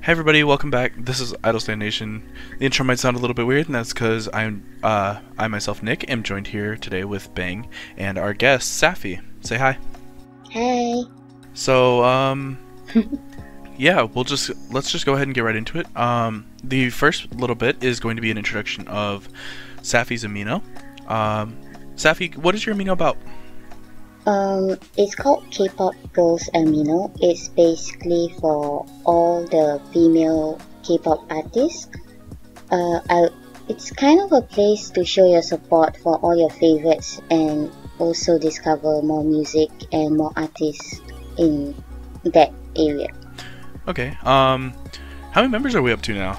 Hey everybody, welcome back. This is Idle Nation. The intro might sound a little bit weird, and that's because I myself, Nick, am joined here today with Bang and our guest, Safi. Say hi. Hey. So, yeah, let's just go ahead and get right into it. The first little bit is going to be an introduction of Safi's Amino. Safi, what is your Amino about? It's called Kpop Girls Amino. It's basically for all the female K-pop artists. It's kind of a place to show your support for all your favorites and also discover more music and more artists in that area. Okay. How many members are we up to now?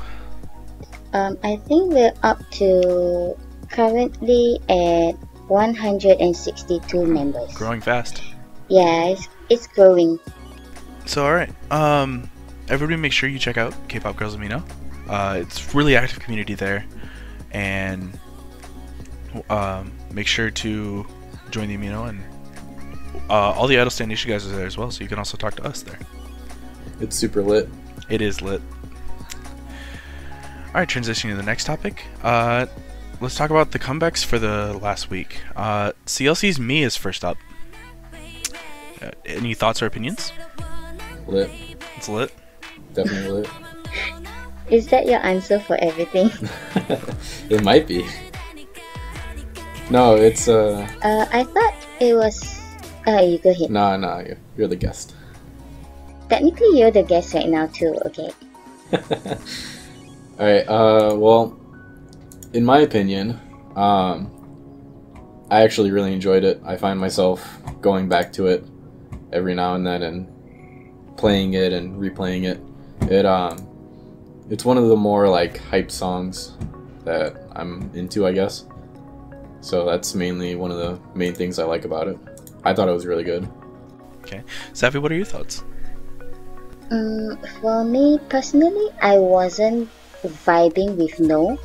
I think we're up to currently at 162 members. Growing fast. Yeah, it's growing. So alright, everybody make sure you check out Kpop Girls Amino. It's really active community there, and make sure to join the Amino, and all the Idle Nation guys are there as well, so you can also talk to us there. It's super lit. It is lit. Alright, transitioning to the next topic. Let's talk about the comebacks for the last week. CLC's Me is first up. Any thoughts or opinions? Lit. It's lit. Definitely lit. Is that your answer for everything? It might be. No, it's I thought it was. You go ahead. Nah, you're the guest. Technically, you're the guest right now too. Okay. Alright, well, in my opinion, I actually really enjoyed it. I find myself going back to it every now and then and playing it and replaying it. It's one of the more like hype songs that I'm into, I guess. So that's mainly one of the main things I like about it. I thought it was really good. Okay. Safi, what are your thoughts? For me personally, I wasn't vibing with No.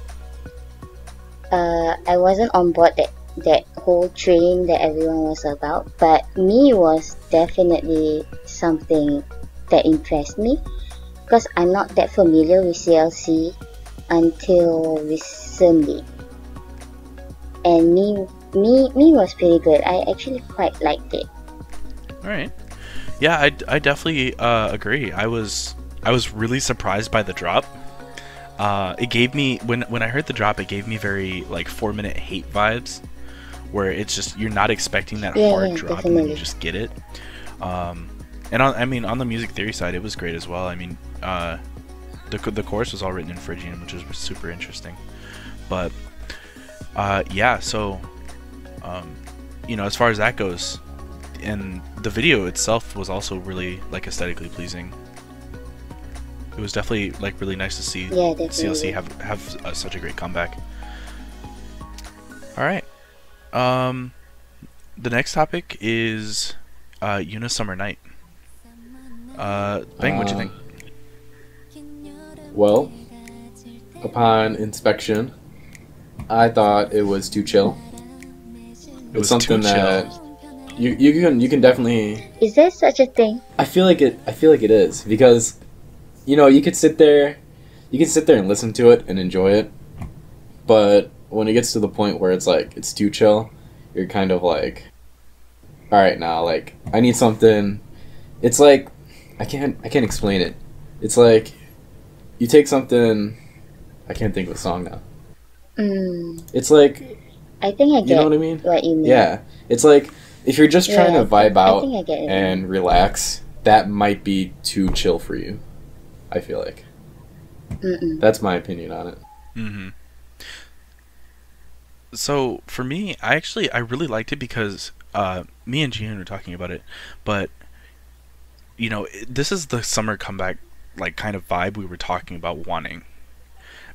I wasn't on board that whole train that everyone was about, but Me was definitely something that impressed me because I'm not that familiar with CLC until recently, and Me was pretty good. I actually quite liked it. All right. Yeah, I definitely agree. I was really surprised by the drop. It gave me, when I heard the drop, it gave me very like 4-minute hate vibes, where it's just you're not expecting that hard drop, definitely. and then you just get it. And on the music theory side, it was great as well. I mean, the chorus was all written in Phrygian, which was super interesting. But yeah, so as far as that goes, and the video itself was also really like aesthetically pleasing. It was definitely like really nice to see CLC have such a great comeback. All right. The next topic is Yoona Summer Night. Bang, what'd you think? Well, upon inspection, I thought it was too chill. It's something too that chill. you can definitely. Is there such a thing? I feel like it is because you could sit there and listen to it and enjoy it, but when it gets to the point where it's like it's too chill, you're kind of like, all right, now like I need something. It's like I can't explain it. It's like you take something. I can't think of a song now. It's like, I think I get. You know what I mean? What you mean? Yeah, it's like if you're just trying to vibe out I think I get it. and relax, that might be too chill for you. I feel like. That's my opinion on it. Mm-hmm. So for me, I really liked it because me and Jian were talking about it, but this is the summer comeback like kind of vibe we were talking about wanting,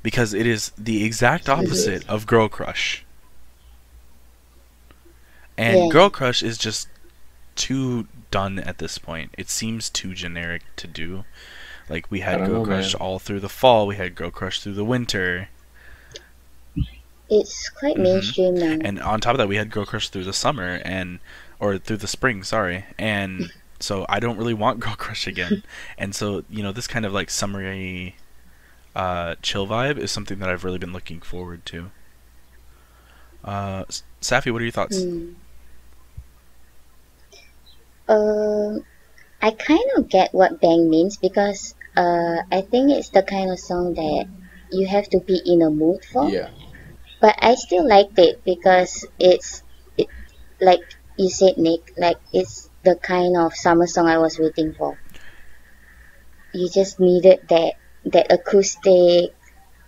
because it is the exact opposite of Girl Crush. And Girl Crush is just too done at this point. It seems too generic to do. Like we had Girl Crush all through the fall, we had Girl Crush through the winter. It's quite mainstream now. And on top of that, we had Girl Crush through the summer or through the spring, sorry. And So I don't really want Girl Crush again. And so, you know, this kind of like summery chill vibe is something that I've really been looking forward to. Safi, what are your thoughts? I kind of get what Bang means because I think it's the kind of song that you have to be in a mood for. Yeah. But I still liked it because it like you said, Nick, like it's the kind of summer song I was waiting for. You just needed that acoustic,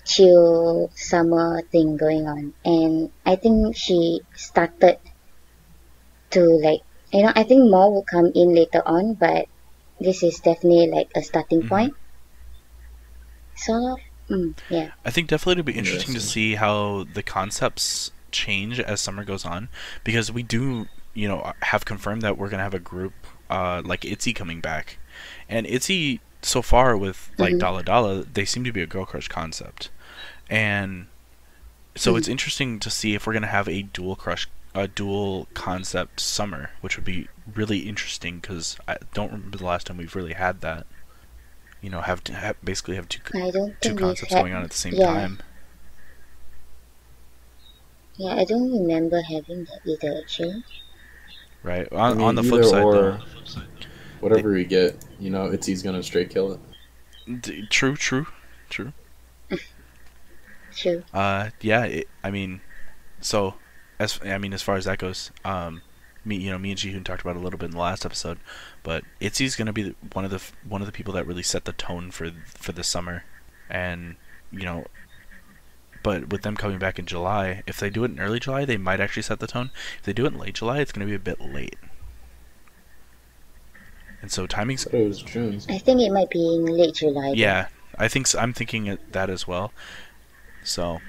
chill summer thing going on, and I think she started to like, you know, I think more will come in later on, but this is definitely like a starting point. Sort of. Yeah. I think definitely it'll be interesting to see how the concepts change as summer goes on, because we do, you know, have confirmed that we're gonna have a group like ITZY coming back, and ITZY so far with like Dala Dala, they seem to be a girl crush concept, and so it's interesting to see if we're gonna have a dual concept summer, which would be really interesting because I don't remember the last time we've really had that. You know, basically have two concepts going on at the same time. Yeah, I don't remember having that either, actually. Right. On the flip side, though, whatever we get, you know, ITZY's gonna straight kill it. True. True. Yeah. I mean, so as far as that goes, me and Jihoon talked about it a little bit in the last episode, but ITZY's gonna be one of the people that really set the tone for the summer, and you know. But with them coming back in July, if they do it in early July, they might actually set the tone. If they do it in late July, it's going to be a bit late. And so timing's... It was June. I think it might be in late July. Yeah, I think so. I'm thinking that as well. So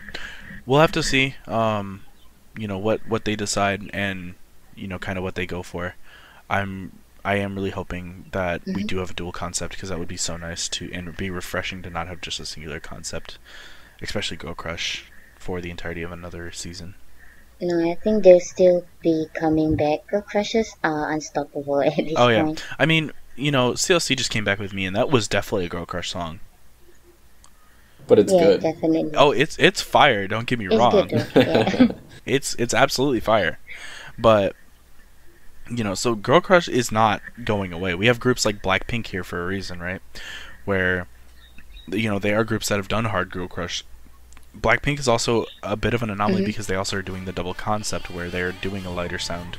we'll have to see, you know, what they decide and, you know, kind of what they go for. I am really hoping that we do have a dual concept, because that would be so nice and it would be refreshing to not have just a singular concept. Especially Girl Crush for the entirety of another season. No, I think they'll still be coming back. Girl Crushes are unstoppable at this point. Yeah. I mean, you know, CLC just came back with me, and that was definitely a Girl Crush song. But it's good. Definitely. Oh, it's fire. Don't get me wrong. Good, yeah. It's absolutely fire. But you know, so Girl Crush is not going away. We have groups like Blackpink here for a reason, right? Where, you know, they are groups that have done hard Girl Crush. Blackpink is also a bit of an anomaly because they also are doing the double concept where they're doing a lighter sound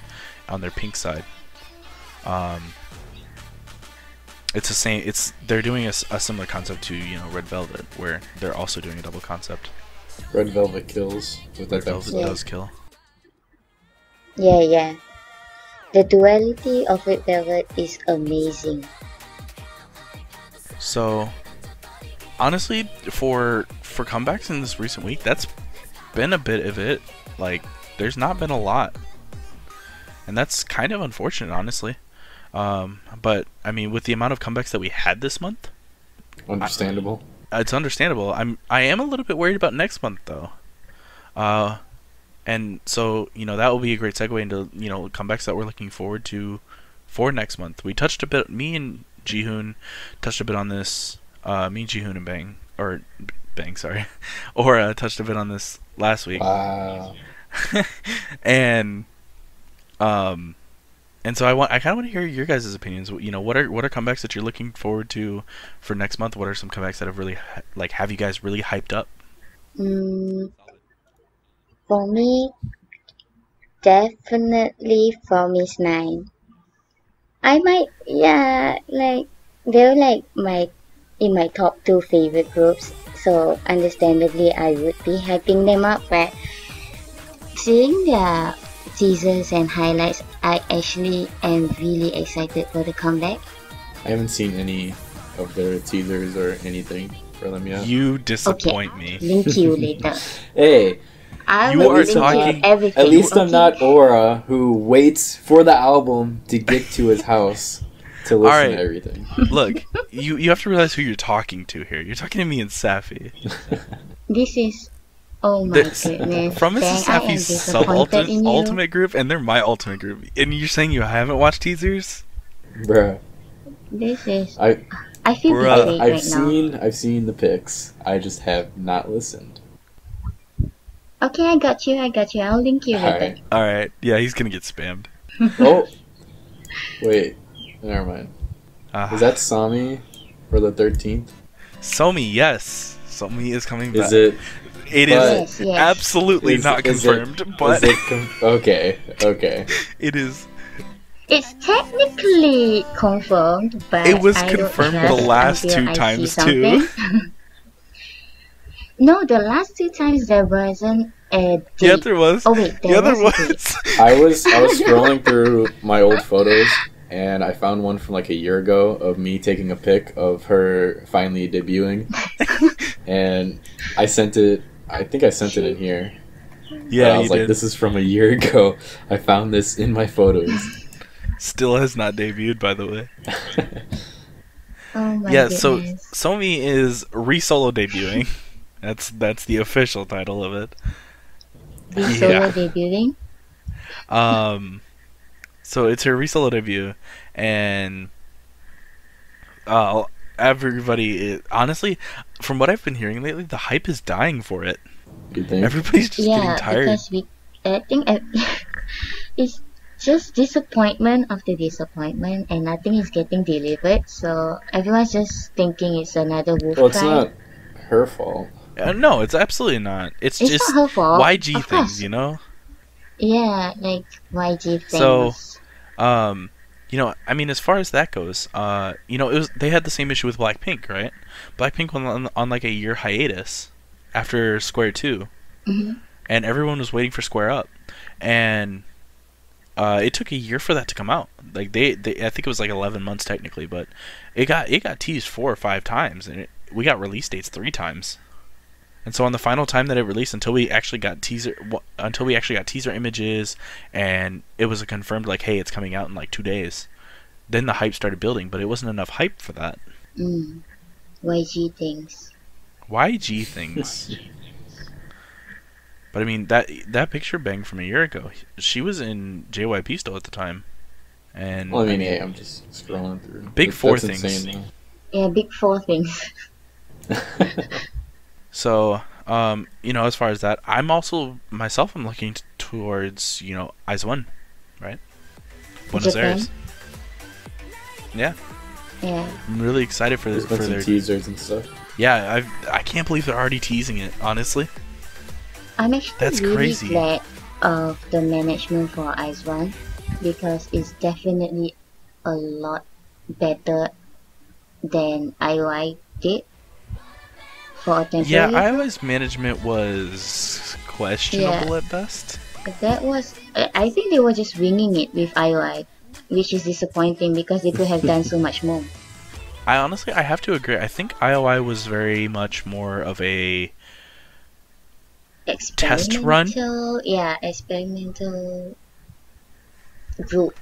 on their pink side. It's the same. They're doing a similar concept to, you know, Red Velvet, where they're also doing a double concept. Red Velvet kills. Red Velvet does kill. Yeah. The duality of Red Velvet is amazing. So, honestly, for comebacks in this recent week, that's been a bit of it. Like, there's not been a lot, and that's kind of unfortunate, honestly. But I mean, with the amount of comebacks that we had this month, understandable. It's understandable. I am a little bit worried about next month, though. And so, you know, that will be a great segue into, you know, comebacks that we're looking forward to for next month. We touched a bit. Me and Jihoon touched a bit on this. Me and Jihoon and Bang, sorry, or touched a bit on this last week. Wow. and so I kind of want to hear your guys' opinions. You know, what are comebacks that you're looking forward to for next month? What are some comebacks that have really have you guys really hyped up? For me, definitely from Miss 9. I might, like they're like in my top 2 favorite groups, so understandably I would be hyping them up, but seeing their teasers and highlights, I actually am really excited for the comeback. I haven't seen any of their teasers or anything for them yet. You disappoint me. Link you later. Hey, you are talking. At least I'm not Aura, who waits for the album to get to his house to listen to everything. Look, you have to realize who you're talking to here. You're talking to me and Safi. This is... Oh my goodness. From Mrs. Safi's ultimate group, and they're my ultimate group. And you're saying you haven't watched teasers? Bruh. This is. I I feel Bruh. betrayed I've right now. I've seen the pics. I just have not listened. Okay, I got you. I'll link you later. Alright. Alright, yeah, he's gonna get spammed. Oh wait. Never mind. Ah. Is that Sami for the 13th? Somi, yes. Somi is coming back. Is it It but- is Yes. absolutely is- not is confirmed, it, but is it okay. it is. It's technically confirmed, but It was I don't confirmed trust the last until two I see times, too. something. No, the last 2 times there wasn't a date. Yeah, there was. Oh wait, Yeah, there was a date. was. I was scrolling through my old photos and I found one from like a year ago of me taking a pic of her finally debuting, and I sent it. I think I sent it in here. Yeah, I you was like, did. "This is from a year ago. I found this in my photos." Still has not debuted, by the way. Oh my Yeah, goodness. so Somi is re-solo debuting. That's the official title of it. The solo yeah. debuting. So it's her re-solo debut, and everybody honestly, from what I've been hearing lately, the hype is dying for it. You think? Everybody's just Yeah, getting tired. because I think it's just disappointment after disappointment, and nothing is getting delivered. So everyone's just thinking it's another wolf Well, it's cry. not her fault. No, it's absolutely not. It's It's just not her fault. YG of things, course. you know. Yeah, like YG things. So, I mean, as far as that goes, they had the same issue with Blackpink, right? Blackpink went on like a year hiatus after Square 2, Mhm. and everyone was waiting for Square Up, and it took a year for that to come out. Like they I think it was like 11 months technically, but it got teased 4 or 5 times, and we got release dates 3 times. And so on the final time that it released, until we actually got teaser images, and it was a confirmed like, hey, it's coming out in like 2 days, then the hype started building. But it wasn't enough hype for that. YG things. YG things. But I mean, that picture bang from a year ago. She was in JYP still at the time, and Well, I mean, yeah, I'm just scrolling through. Big Four That's things. insane, Yeah, big 4 things. though. So, as far as that, I'm looking towards, Eyes One, right? Buenos Japan? Aires. Yeah, Yeah. I'm really excited for There's been some their. teasers and stuff. Yeah, I can't believe they're already teasing it. Honestly, I'm actually That's really crazy. glad of the management for Ice One, because it's definitely a lot better than IOI did for Authentic. yeah, IOI's management was questionable at best. That was, I think they were just winging it with IOI, which is disappointing because they could have done so much more. I have to agree. I think IOI was very much more of a test run. Experimental group.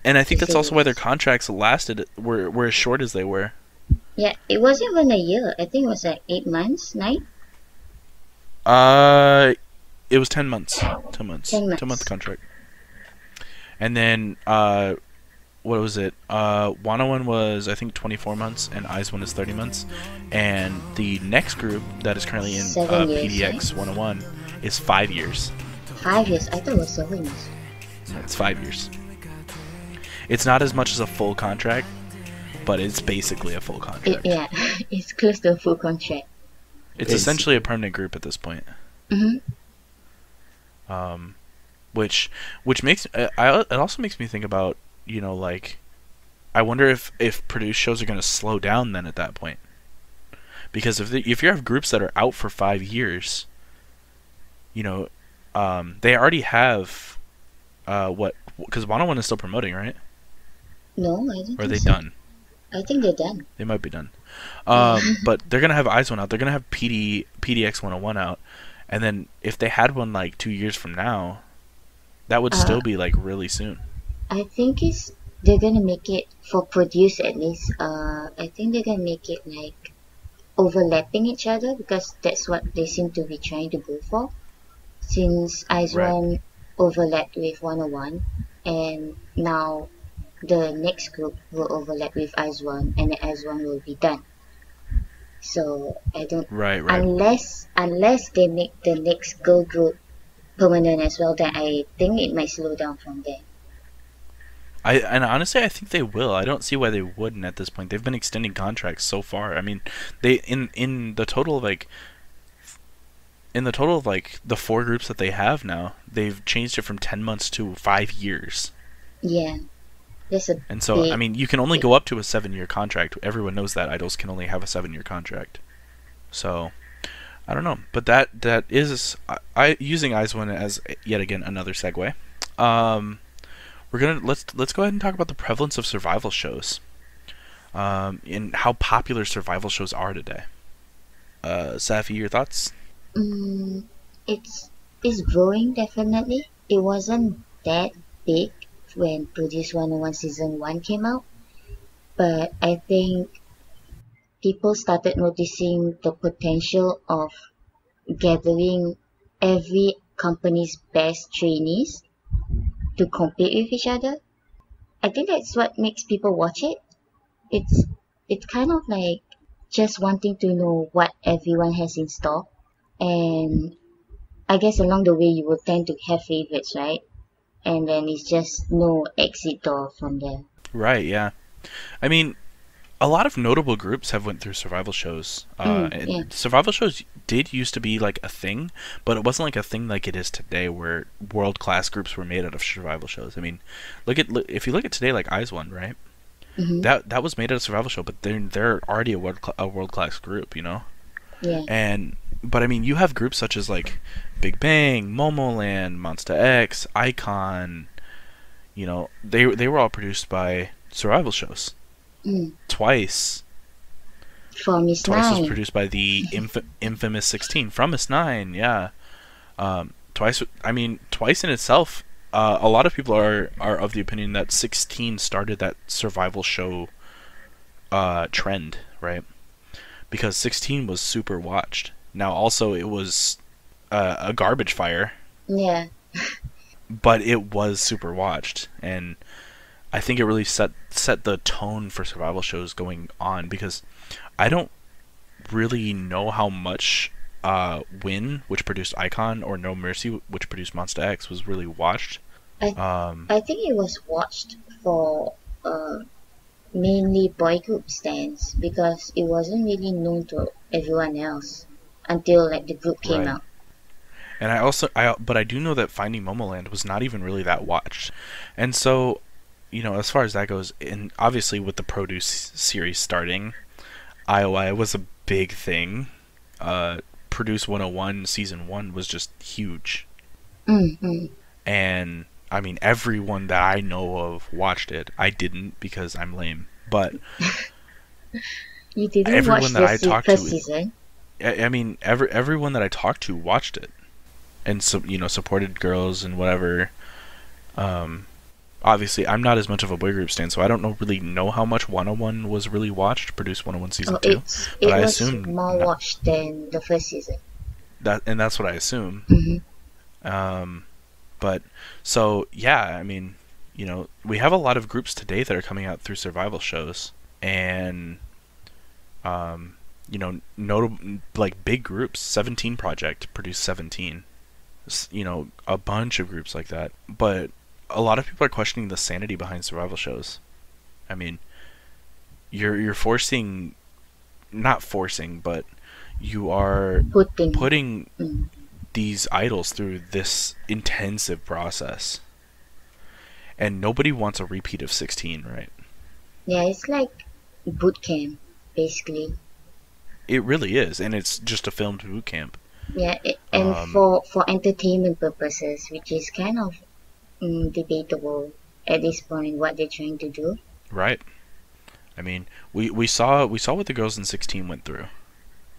And I think To that's say also the why their least. contracts were as short as they were. Yeah, it wasn't even a year. I think it was like 8 months, 9? It was 10 months. 10 months. 10 months. 2-month contract. And then, what was it? 101 was, I think, 24 months, and Eyes One is 30 months. And the next group that is currently in 7 years, PDX 101 is 5 years. 5 years. I thought it was 7 years. It's 5 years. It's not as much as a full contract, but it's basically a full contract. Yeah, it's close to a full contract. It's essentially a permanent group at this point. Mm-hmm. Which makes it also makes me think about, I wonder if produced shows are going to slow down then at that point, because if you have groups that are out for 5 years, they already have because 101 is still promoting, right? No, I don't Or are think they so. done? I think they're done. They might be done. But they're gonna have Eyes One out. They're gonna have PDX 101 out, and then if they had one like 2 years from now, that would still be like really soon. I think they're gonna make it for produce at least. I think they're gonna make it like overlapping each other, because that's what they seem to be trying to go for. Since Eyes Right. One overlapped with 101, and now the next group will overlap with IZ*ONE, and the IZ*ONE will be done. So I don't Right. unless they make the next girl group permanent as well, then I think it might slow down from there. And honestly, I think they will. I don't see why they wouldn't at this point. They've been extending contracts so far. I mean, they in the total of like the 4 groups that they have now, they've changed it from 10 months to 5 years. Yeah, there's a And so, big, I mean, you can only go up to a 7-year contract. Everyone knows that idols can only have a 7-year contract. So, I don't know, but that is I using IZ*ONE as yet again another segue. Let's go ahead and talk about the prevalence of survival shows, and how popular survival shows are today. Safi, your thoughts? it's growing definitely. It wasn't that big when Produce 101 season 1 came out, but I think people started noticing the potential of gathering every company's best trainees to compete with each other. I think that's what makes people watch it. It's it's kind of like just wanting to know what everyone has in store, and I guess along the way you will tend to have favorites, right? And then it's just no exit door from there. Right. Yeah. I mean, a lot of notable groups have went through survival shows. And Yeah. survival shows did used to be like a thing, but it wasn't like a thing like it is today, where world class groups were made out of survival shows. I mean, if you look at today, like IZ*ONE, right? Hmm. That was made out of survival show, but they're already a world class group, you know. Yeah. But I mean, you have groups such as like Big Bang, Momoland, Monsta X, Icon. You know, they were all produced by survival shows. Mm. Twice. For Miss Twice was Nine. produced by the infamous 16 from Miss 9. Yeah. Twice. I mean, Twice in itself. A lot of people are of the opinion that 16 started that survival show trend, right? Because 16 was super watched. Now, also, it was a garbage fire, Yeah. but it was super watched, and I think it really set the tone for survival shows going on, because I don't really know how much Win, which produced Icon, or No Mercy, which produced Monsta X, was really watched. I think it was watched for mainly boy group stands because it wasn't really known to everyone else until like the group came Right. out. And but I do know that Finding Momoland was not even really that watched. And so, you know, as far as that goes, and obviously with the Produce series starting, IOI was a big thing. Produce 101 season 1 was just huge. Mm-hmm. And I mean, everyone that I know of watched it. I didn't, because I'm lame. But You didn't everyone watch that the I talked first to, season? I mean, everyone that I talked to watched it, and so, you know, supported girls and whatever. Obviously, I'm not as much of a boy group stan, so I don't really know how much 101 was really watched. Produce 101 season 2, It but I was assume more watched than the first season. that's what I assume. Mm-hmm. But so yeah, I mean, you know, we have a lot of groups today that are coming out through survival shows, and you know, notable like big groups. 17 Project produced 17. You know, a bunch of groups like that. But a lot of people are questioning the sanity behind survival shows. I mean, you're forcing, not forcing, but you are putting Mm. these idols through this intensive process, and nobody wants a repeat of 16, right? Yeah, it's like boot camp, basically. It really is, and it's just a filmed boot camp. Yeah, and for entertainment purposes, which is kind of debatable at this point what they're trying to do. Right. I mean, we saw what the girls in 16 went through.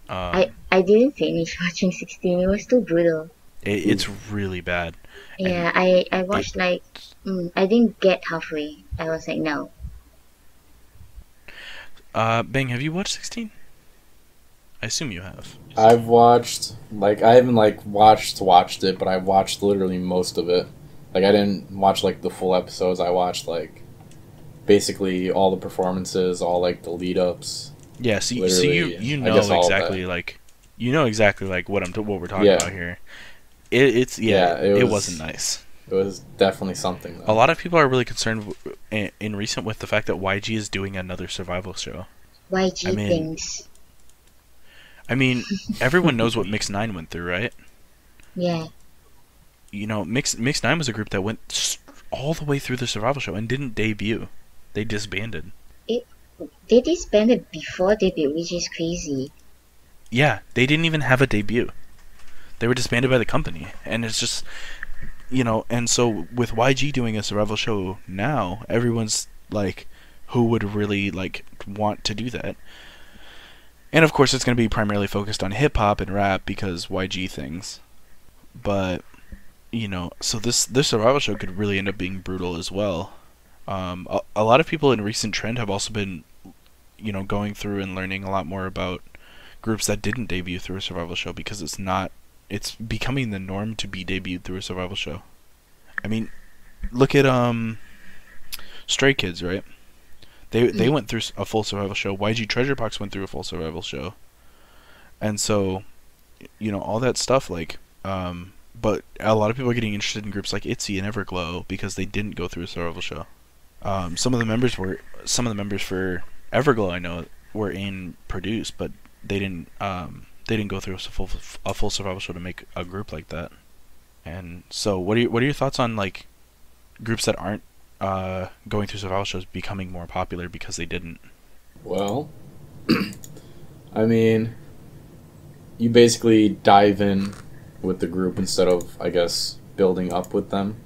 I didn't finish watching 16. It was too brutal. It's really bad. Yeah, I watched I didn't get halfway. I was like, no. Bang, have you watched 16? I assume you have. I've watched, like, I haven't, like, watched it, but I watched literally most of it. Like, I didn't watch, like, the full episodes. I watched, like, basically all the performances, all like the lead ups. Yeah, so Literally, you I guess know all of exactly that. like what we're talking Yeah, about here. It's yeah, it wasn't nice. it was definitely something A though. lot of people are really concerned in recent with the fact that YG is doing another survival show. I YG mean, things. I mean, everyone knows what Mix Nine went through, right? Yeah. You know, Mix Nine was a group that went all the way through the survival show and didn't debut. They disbanded. It they disbanded before debut, which is crazy. Yeah, they didn't even have a debut. They were disbanded by the company, and it's just, you know, and so with YG doing a survival show now, everyone's like, who would really like want to do that? And of course, it's going to be primarily focused on hip hop and rap because YG things. But you know, so this survival show could really end up being brutal as well. A lot of people in recent trend have also been, you know, going through and learning a lot more about groups that didn't debut through a survival show because it's becoming the norm to be debuted through a survival show. I mean, look at Stray Kids, right? They went through a full survival show. YG Treasure Box went through a full survival show, and so, you know, all that stuff like but a lot of people are getting interested in groups like ITZY and Everglow because they didn't go through a survival show. Some of the members for Everglow I know were in Produce, but they didn't go through a full survival show to make a group like that. And so, what are your thoughts on like groups that aren't going through survival shows becoming more popular because they didn't? Well, I mean, you basically dive in with the group instead of, I guess, building up with them.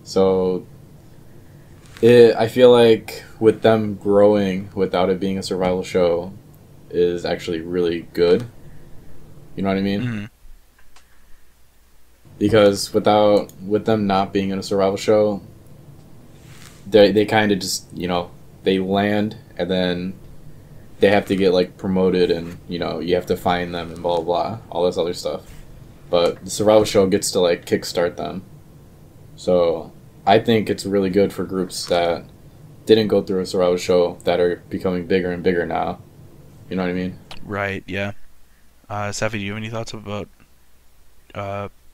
So, I feel like with them growing without it being a survival show is actually really good. You know what I mean? Mm-hmm. Because with them not being in a survival show, they kind of just, you know, they land and then they have to get like promoted and, you know, you have to find them and blah blah blah, all this other stuff. But the survival show gets to like kickstart them. So I think it's really good for groups that didn't go through a survival show that are becoming bigger and bigger now. You know what I mean? Right. Yeah. Safi, do you have any thoughts about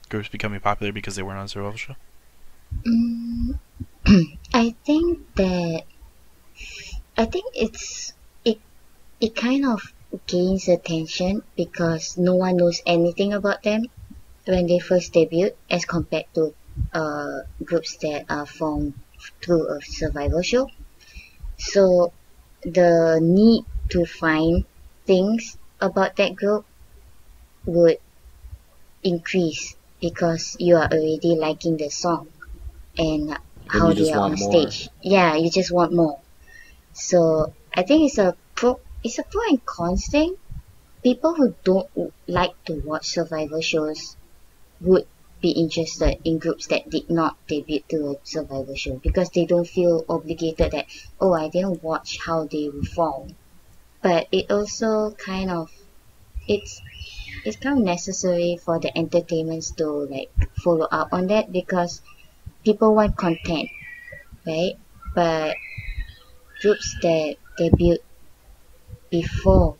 groups becoming popular because they weren't on a survival show? Mm, I think that it kind of gains attention because no one knows anything about them when they first debut as compared to groups that are formed through a survival show. So the need to find things about that group would increase because you are already liking the song and Then how you they just are on want more. stage. Yeah, you just want more. So I think it's a pro and cons thing. People who don't like to watch survival shows would be interested in groups that did not debut to a survival show because they don't feel obligated that, oh, I didn't watch how they reform. But it also kind of it's it's kind of necessary for the entertainments to like follow up on that because people want content, right? But groups that debut before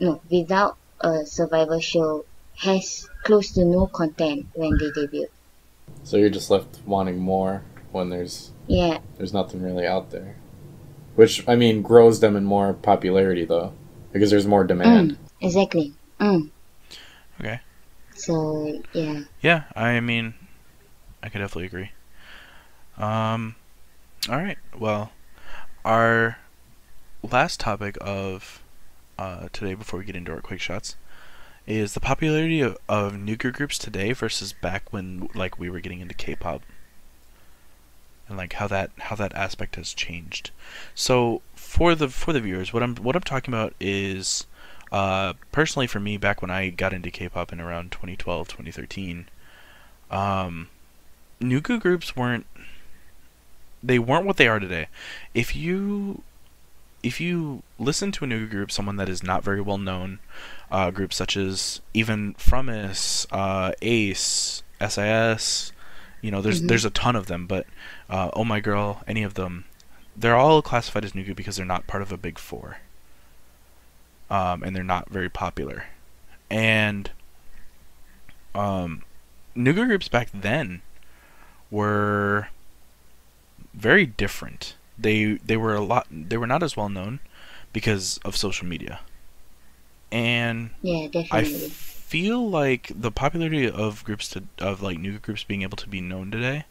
no without a survival show has close to no content when they debut. So you're just left wanting more when Yeah. there's nothing really out there. Which, I mean, grows them in more popularity though. Because there's more demand. Exactly. Okay. So yeah. Yeah, I mean, I could definitely agree. All right. Well, our last topic of today, before we get into our quick shots, is the popularity of nugu groups today versus back when like we were getting into K-pop, and like how that aspect has changed. So for the viewers, what I'm talking about is personally for me back when I got into K-pop in around 2012, 2013, nugu groups weren't what they are today. If you listen to a nugu group, someone that is not very well known, groups such as even Frumis, Ace, SIS, you know, there's a ton of them, but Oh My Girl, any of them, they're all classified as nugu because they're not part of a big four, and they're not very popular. And nugu groups back then were very different. They were not as well known because of social media. And Yeah, I definitely. feel like the popularity of like nugu groups being able to be known today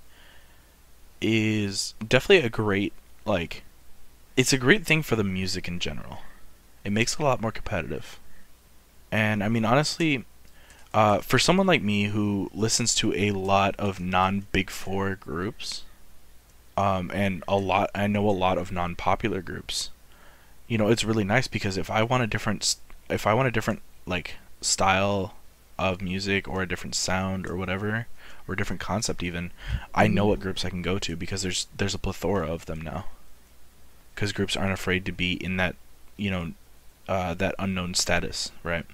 is definitely a great, like, it's a great thing for the music in general. It makes it a lot more competitive. And I mean, honestly, for someone like me who listens to a lot of non-Big Four groups, and I know a lot of non-popular groups, you know, it's really nice because if I want a different like style of music or a different sound or whatever, or a different concept even, I know what groups I can go to because there's a plethora of them now. Because groups aren't afraid to be in that, you know, that unknown status, right?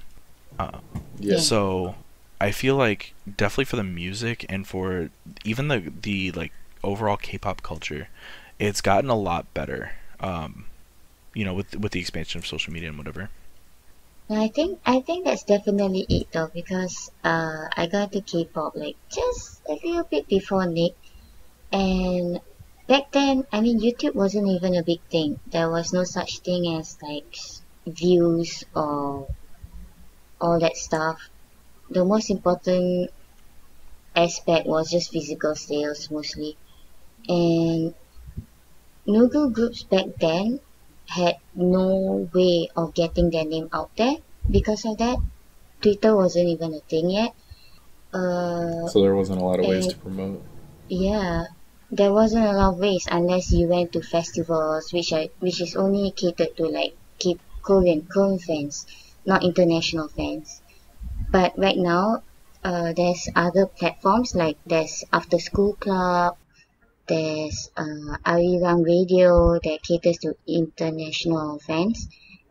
Yeah. So I feel like definitely for the music and for even the like overall K-pop culture, it's gotten a lot better. You know, with the expansion of social media and whatever. I think that's definitely it though, because I got to K-pop like just a little bit before Nick, and back then, I mean, YouTube wasn't even a big thing. There was no such thing as like views or all that stuff. The most important aspect was just physical sales mostly. And Nugu groups back then had no way of getting their name out there because of that. Twitter wasn't even a thing yet. So there wasn't a lot of ways and to promote. yeah, there wasn't a lot of ways unless you went to festivals, which is only catered to like keep Korean fans, not international fans. But right now, there's other platforms like there's After School Club, there's Arirang Radio that caters to international fans,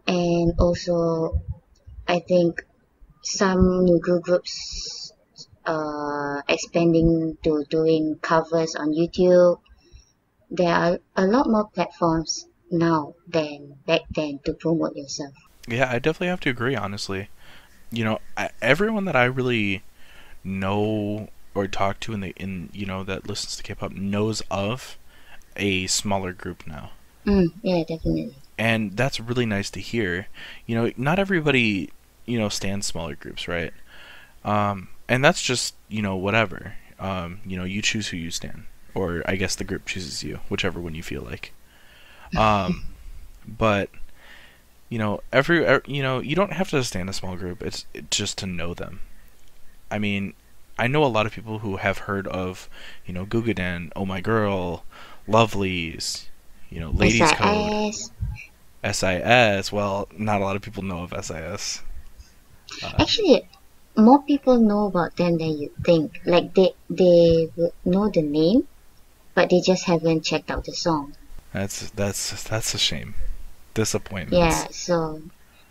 and also I think some Nugu groups expanding to doing covers on YouTube. There are a lot more platforms now than back then to promote yourself. Yeah, I definitely have to agree, honestly. You know, everyone that I really know or talk to in you know, that listens to K-pop knows of a smaller group now. Yeah, definitely. And that's really nice to hear. You know, not everybody, you know, stands smaller groups, right? And that's just, you know, whatever. You know, you choose who you stand. Or I guess the group chooses you, whichever one you feel like. But you know, you know, you don't have to stand a small group. It's just to know them. I mean, I know a lot of people who have heard of, you know, Gugadan, Oh My Girl, Lovelies, you know, Ladies Code, SIS. SIS. Well, not a lot of people know of SIS. Actually, more people know about them than you think. Like they would know the name, but they just haven't checked out the song. That's a shame. Disappointments. Yeah, so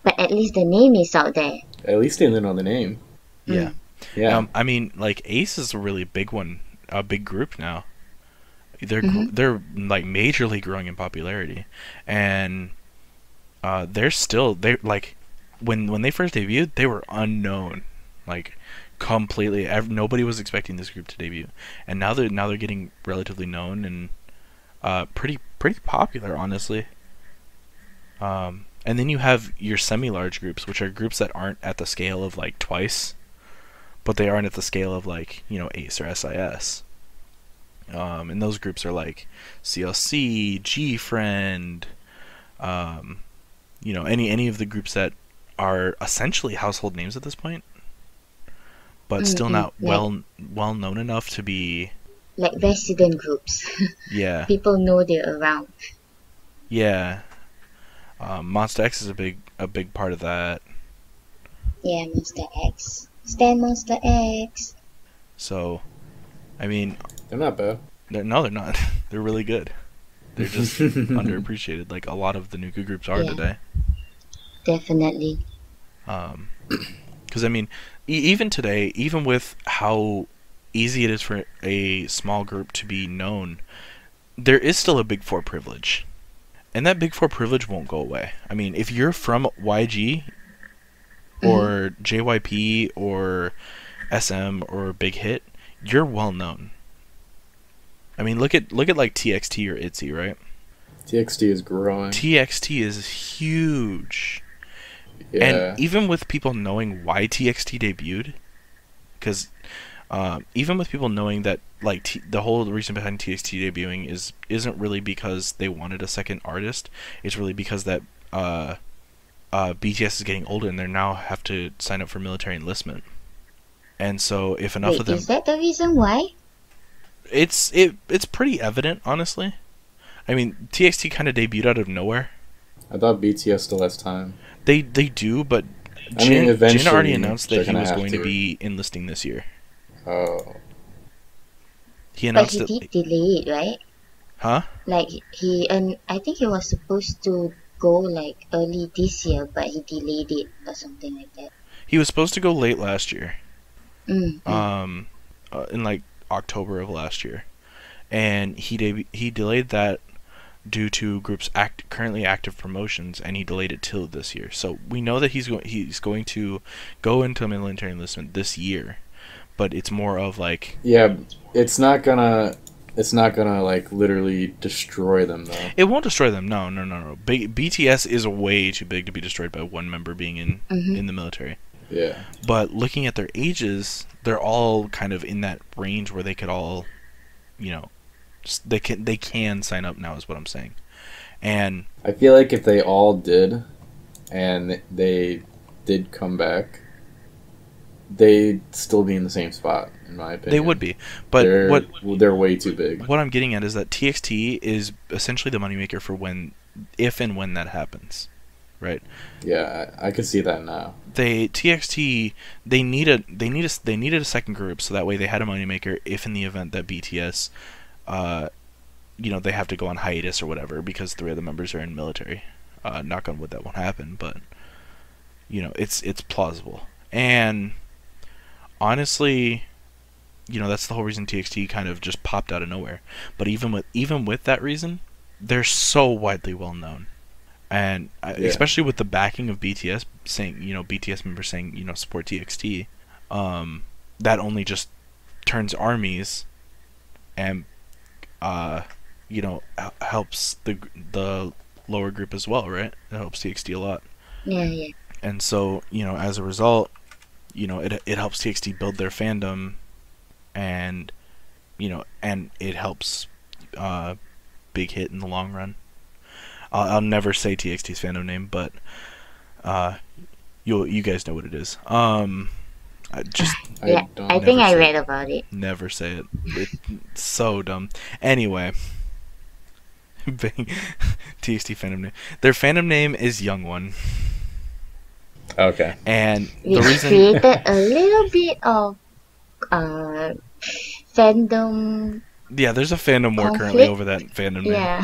but at least the name is out there. At least they know the name. Yeah. Yeah. I mean, like Ace is a really big one, a big group now. They're like majorly growing in popularity, and they're like when they first debuted, they were unknown, like completely. Nobody was expecting this group to debut, and now they're getting relatively known and pretty popular, honestly. And then you have your semi-large groups, which are groups that aren't at the scale of like Twice, but they aren't at the scale of like, you know, Ace or SIS. And those groups are like CLC, G Friend, you know, any of the groups that are essentially household names at this point, but still not well known enough to be like resident groups. yeah. People know they're around. Yeah. Monster X is a big part of that. Yeah, Monster X. Stand Monster X. So, I mean, They're not bad. they're not. They're really good. They're just underappreciated, like a lot of the nugu groups are today. Definitely. Because I mean, even today, even with how easy it is for a small group to be known, there is still a Big Four privilege. and that Big Four privilege won't go away. I mean, if you're from YG or JYP or SM or Big Hit, you're well known. I mean, look at like TXT or ITZY, right? TXT is growing. TXT is huge. Yeah. And even with people knowing why TXT debuted, because even with people knowing that like the whole reason behind TXT debuting isn't really because they wanted a second artist, it's really because that BTS is getting older and they now have to sign up for military enlistment. And so if enough of them, is that the reason why? It's pretty evident, honestly. I mean, TXT kind of debuted out of nowhere. I thought BTS still has time. They do, but Jin already announced that he was going to be enlisting this year. Oh. He announced but he did delay it, right? Huh? Like and I think he was supposed to go like early this year, but he delayed it or something like that. He was supposed to go late last year. Mm-hmm. In like October of last year, and he delayed that due to groups currently active promotions, and he delayed it till this year. So we know that he's going to go into military enlistment this year, but it's more of like, yeah, it's not gonna like literally destroy them though. It won't destroy them. No. BTS is way too big to be destroyed by one member being in the military. Yeah. But looking at their ages, they're all kind of in that range where they could all, they can sign up now, is what I'm saying. And I feel like if they all did, and they did come back, they'd still be in the same spot, in my opinion. They would be, but they're way too big. What I'm getting at is that TXT is essentially the moneymaker for if and when that happens, right? Yeah, I could see that now. TXT needed a second group, so that way they had a moneymaker if in the event that BTS, they have to go on hiatus or whatever because 3 of the members are in military. Knock on wood, that won't happen, but it's plausible. And honestly, that's the whole reason TXT kind of just popped out of nowhere. But even with that reason, they're so widely well known. And especially with the backing of BTS saying, BTS members saying, support TXT, that only just turns armies and, helps the lower group as well, right? It helps TXT a lot. Yeah. And so, as a result, it helps TXT build their fandom, and, and it helps Big Hit in the long run. I'll never say TXT's fandom name, but you guys know what it is. I think I read about it. Never say it. It's so dumb. Anyway, TXT fandom name. Their fandom name is Young One. Okay. And we created a little bit of fandom. Yeah, there's a fandom war currently over that fandom name. Yeah.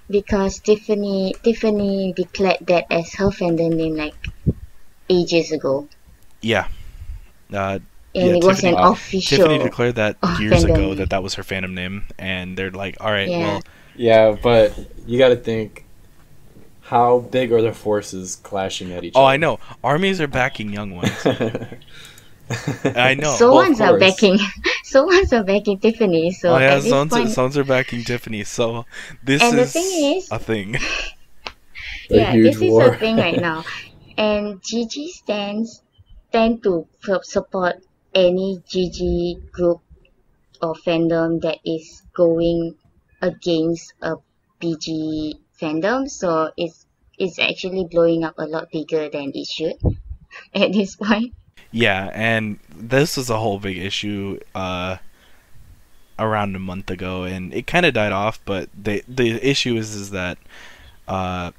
Because Tiffany declared that as her fandom name like ages ago. Yeah. And it was an official. Tiffany declared that years ago that was her fandom name, and they're like, all right, well. Yeah, but you got to think, how big are the forces clashing at each other? Oh, I know. Armies are backing Young Ones. I know. So ones are backing Tiffany. So Sons are backing Tiffany. So this and is the thing is a thing. This is a thing right now. And GG stands tend to support any GG group or fandom that is going against a BG fandom. So it's actually blowing up a lot bigger than it should at this point. Yeah, and this was a whole big issue around a month ago, and it kind of died off. But the issue is that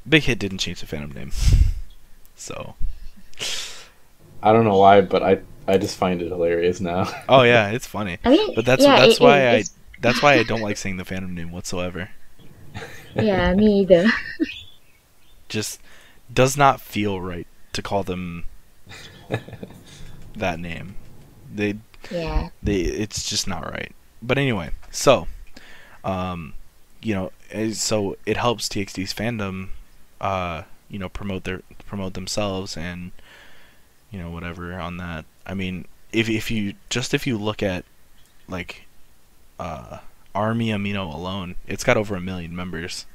Big Hit didn't change the fandom name, so I don't know why, but I just find it hilarious now. Oh yeah, it's funny. I mean, but that's why I don't like saying the fandom name whatsoever. Yeah, me either. Just does not feel right to call them that name. It's just not right. But anyway, so so it helps TXT's fandom, promote themselves and whatever on that. I mean, if you look at like Army Amino alone, it's got over 1 million members.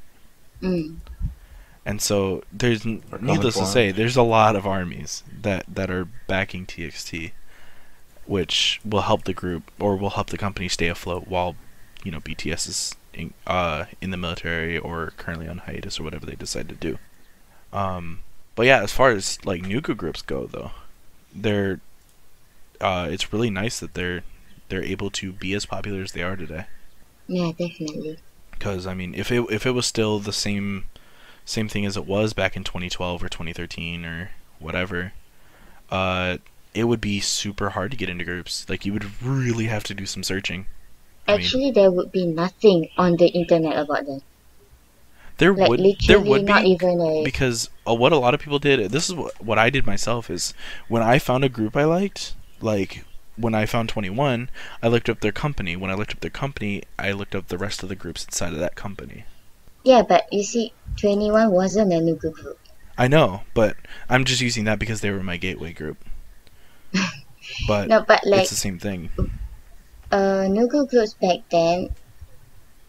And so there's, needless to say, there's a lot of armies that are backing TXT, which will help the group, or will help the company stay afloat while BTS is in the military or currently on hiatus or whatever they decide to do. But yeah, as far as like nugu groups go, though, it's really nice that they're able to be as popular as they are today. Yeah, definitely. Because I mean, if it was still the same thing as it was back in 2012 or 2013 or whatever, it would be super hard to get into groups. Like, you would really have to do some searching. Actually, there would be nothing on the internet about that. There would not be, even because what a lot of people did, this is what I did myself, is when I found a group I liked, like when I found 21, I looked up their company. When I looked up their company, I looked up the rest of the groups inside of that company. Yeah, but you see, 21 wasn't a nugu group. I know, but I'm just using that because they were my gateway group. But, no, but like, it's the same thing. nugu groups back then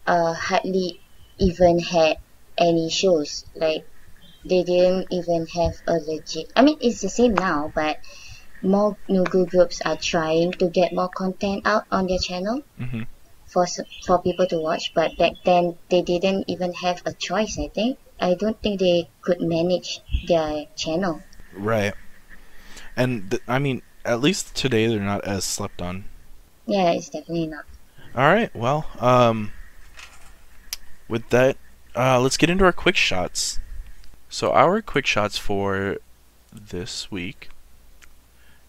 hardly even had any shows. Like, they didn't even have a legit... I mean, it's the same now, but more nugu groups are trying to get more content out on their channel for people to watch. But back then, they didn't even have a choice, I think. I don't think they could manage their channel. Right. And, I mean, at least today they're not as slept on. Yeah, it's definitely not. Alright, well, with that, let's get into our quick shots. So our quick shots for this week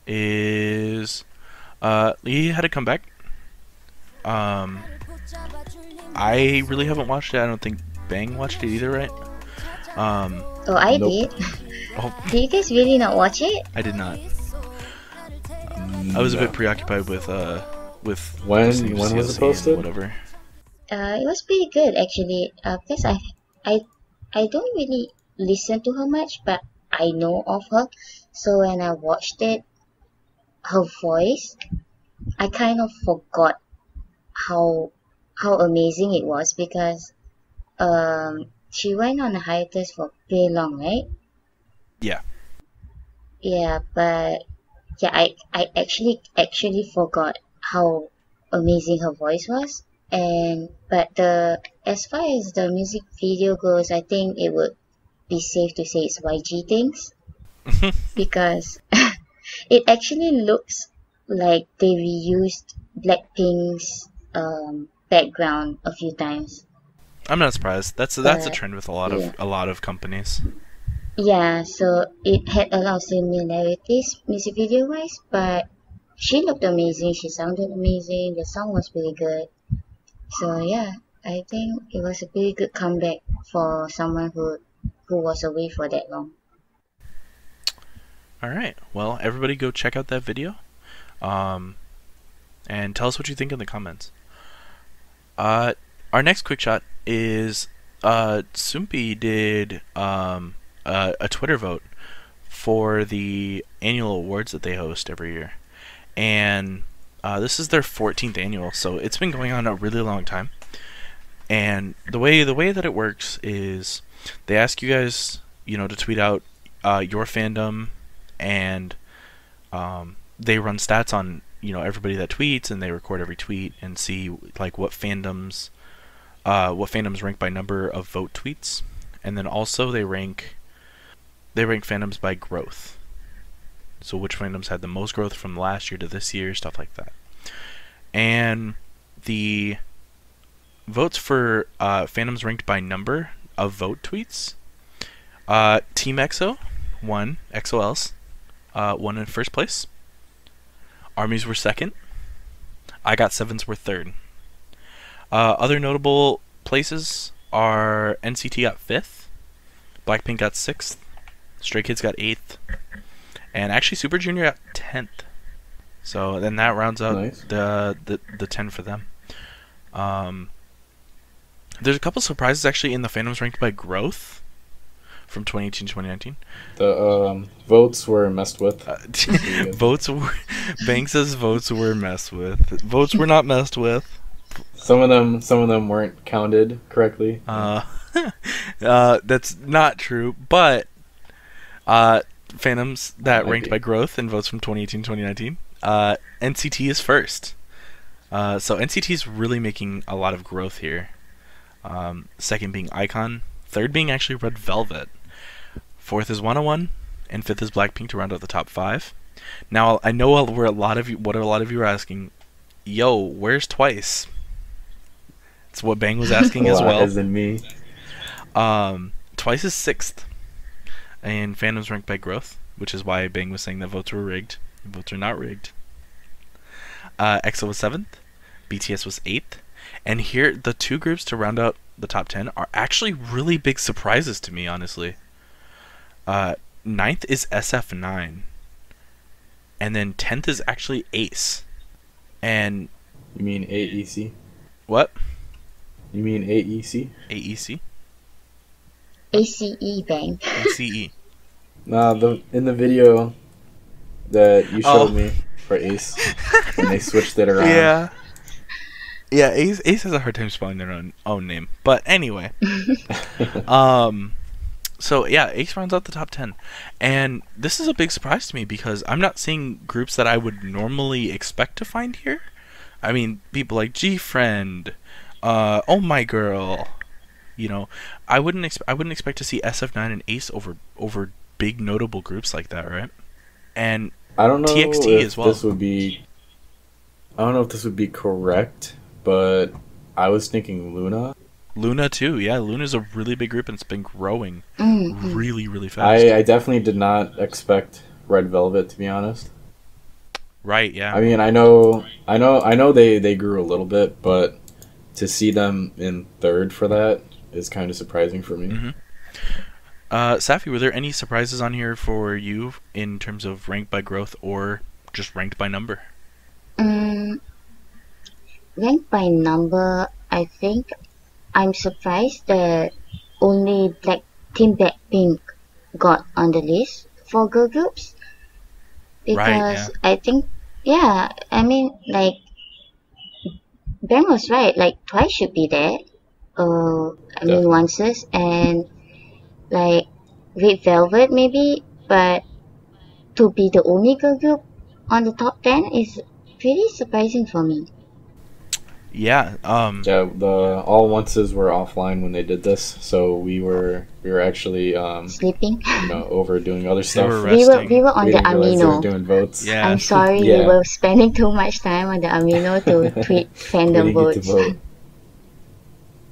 is, he had a comeback. I really haven't watched it. I don't think Bang watched it either, right? I Nope. did. Did you guys really not watch it? I did not. I was a bit preoccupied with When listening to was CLC it posted? and whatever. It was pretty good actually. Because I don't really listen to her much, but I know of her. So when I watched it, her voice, I kind of forgot how amazing it was, because she went on a hiatus for pretty long, right? Yeah. Yeah, but yeah, I actually forgot how amazing her voice was. But as far as the music video goes, I think it would be safe to say it's YG things, because it actually looks like they reused Blackpink's background a few times. I'm not surprised. That's a trend with a lot of companies. Yeah, so it had a lot of similarities music video wise, but she looked amazing, she sounded amazing, the song was pretty good. So yeah, I think it was a pretty good comeback for someone who was away for that long. Alright, well, everybody go check out that video. And tell us what you think in the comments. Our next quick shot is Soompi did a Twitter vote for the annual awards that they host every year. And this is their 14th annual, so it's been going on a really long time. And the way that it works is they ask you guys, to tweet out your fandom, and they run stats on everybody that tweets, and they record every tweet and see like what fandoms rank by number of vote tweets, and then also they rank fandoms by growth. So which fandoms had the most growth from last year to this year, stuff like that. And the votes for fandoms ranked by number of vote tweets, Team EXO won, XOLs won in first place. Armies were second. I Got Sevens were third. Other notable places are NCT got 5th, Blackpink got 6th, Stray Kids got 8th, and actually Super Junior got 10th. So then that rounds out Nice. the 10 for them. There's a couple surprises actually in the fandoms ranked by growth from 2018 to 2019. The votes were messed with. Votes were Banks's votes were messed with. Votes were not messed with. Some of them weren't counted correctly. That's not true, but fandoms that ranked by growth and votes from 2018 to 2019, NCT is first. So NCT is really making a lot of growth here. Second being Icon, third being actually Red Velvet, fourth is 101, and fifth is Blackpink to round out the top 5. Now I know what a lot of you are asking, yo, where's Twice? It's what Bang was asking as well. As in me. Twice is 6th, and fandoms ranked by growth, which is why Bang was saying that votes were rigged. Votes are not rigged. EXO was 7th, BTS was 8th, and here the two groups to round out the top 10 are actually really big surprises to me, honestly. 9th is SF9, and then 10th is actually Ace. And you mean AEC? What? You mean AEC? AEC? ACE, Bang. ACE. In the video that you showed me for Ace, when they switched it around. Yeah, Ace has a hard time spelling their own name. But anyway. So yeah, Ace rounds out the top 10. And this is a big surprise to me because I'm not seeing groups that I would normally expect to find here. I mean, people like G-Friend, Oh My Girl. You know, I wouldn't expect to see SF9 and Ace over big notable groups like that, right? And I don't know TXT if as well. I don't know if this would be correct, but I was thinking Luna. Luna too, yeah. Luna's a really big group and it's been growing really, really fast. I definitely did not expect Red Velvet, to be honest. Right, yeah. I mean, I know they grew a little bit, but to see them in third for that is kind of surprising for me. Mm-hmm. Safi, were there any surprises on here for you in terms of ranked by growth or just ranked by number? Ranked by number, I think I'm surprised that only Team Blackpink got on the list for girl groups. Because right, yeah. I think, I mean, like, Ben was right, like, Twice should be there. Onces, and like Red Velvet maybe, but to be the only girl group on the top 10 is pretty surprising for me. Yeah. The all onces were offline when they did this, so we were actually sleeping. Over doing other stuff. We were on the Amino. Doing votes. Yeah. I'm sorry, we were spending too much time on the Amino to tweet fandom votes.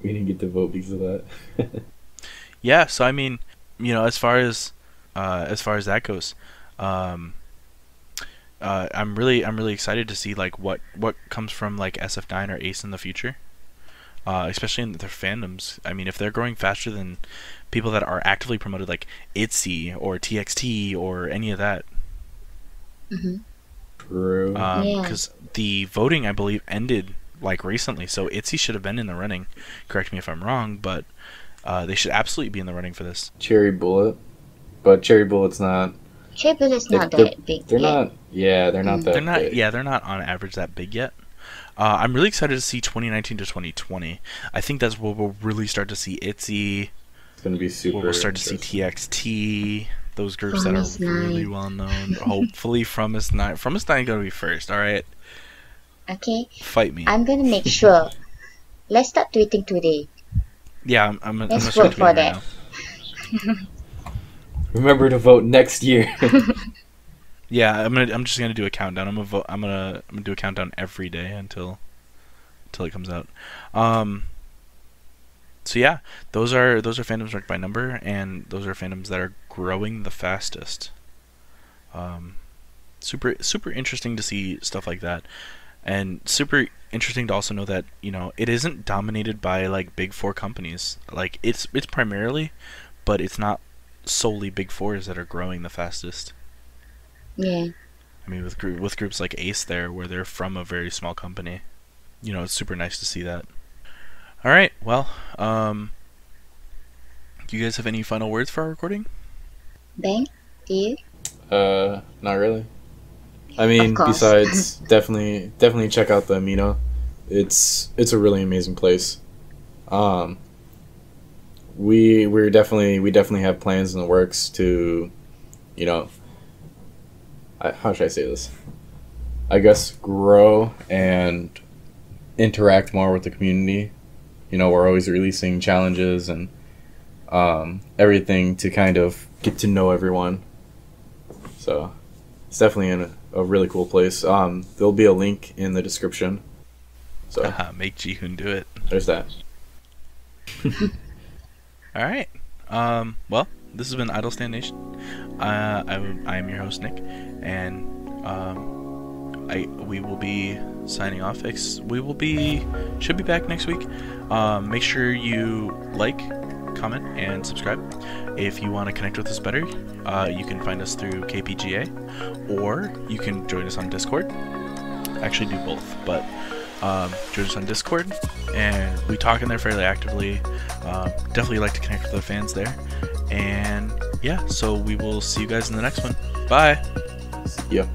We didn't get to vote because of that. Yeah, so I mean, as far as that goes, I'm really excited to see like what comes from like SF9 or Ace in the future, especially in their fandoms. I mean, if they're growing faster than people that are actively promoted like ITZY or TXT or any of that. Mm-hmm. True. Because the voting, I believe, ended like recently, so ITZY should have been in the running. Correct me if I'm wrong, but they should absolutely be in the running for this. Cherry Bullet, but Cherry Bullet's not. Cherry Bullet's not that big. They're not. Yeah, they're not that. They're not. Big. Yeah, they're not on average that big yet. I'm really excited to see 2019 to 2020. I think that's where we'll really start to see ITZY. It's gonna be super. We'll start to see TXT. Those groups that are really well known. Hopefully, Fromis 9. Fromis 9 gonna be first. All right. Okay. Fight me. I'm gonna make sure. Let's start tweeting today. Yeah, I'm Let's vote for that. Remember to vote next year. Yeah, I'm just gonna do a countdown. I'm gonna do a countdown every day until it comes out. So yeah, those are fandoms ranked by number, and those are fandoms that are growing the fastest. Super interesting to see stuff like that. And super interesting to also know that, it isn't dominated by like big four companies. Like it's primarily, but it's not solely big fours that are growing the fastest. Yeah. I mean, with groups like Ace there, where they're from a very small company, it's super nice to see that. All right, well, Do you guys have any final words for our recording? Bang, do you? Not really. I mean, Of course. besides definitely check out the Amino. It's a really amazing place. We definitely have plans in the works to, you know, how should I say this? I guess grow and interact more with the community. You know, we're always releasing challenges and everything to kind of get to know everyone. So it's definitely in a really cool place. There'll be a link in the description. So Make Jihoon do it. there's that. All right. Well, this has been Idle Stand Nation. I am your host Nick, and we will be signing off. Should be back next week. Make sure you like, comment, and subscribe. If you want to connect with us better, you can find us through KPGA, or you can join us on Discord. Actually, do both, but join us on Discord, and we talk in there fairly actively. Definitely like to connect with the fans there. And yeah, so we will see you guys in the next one. Bye. Yeah.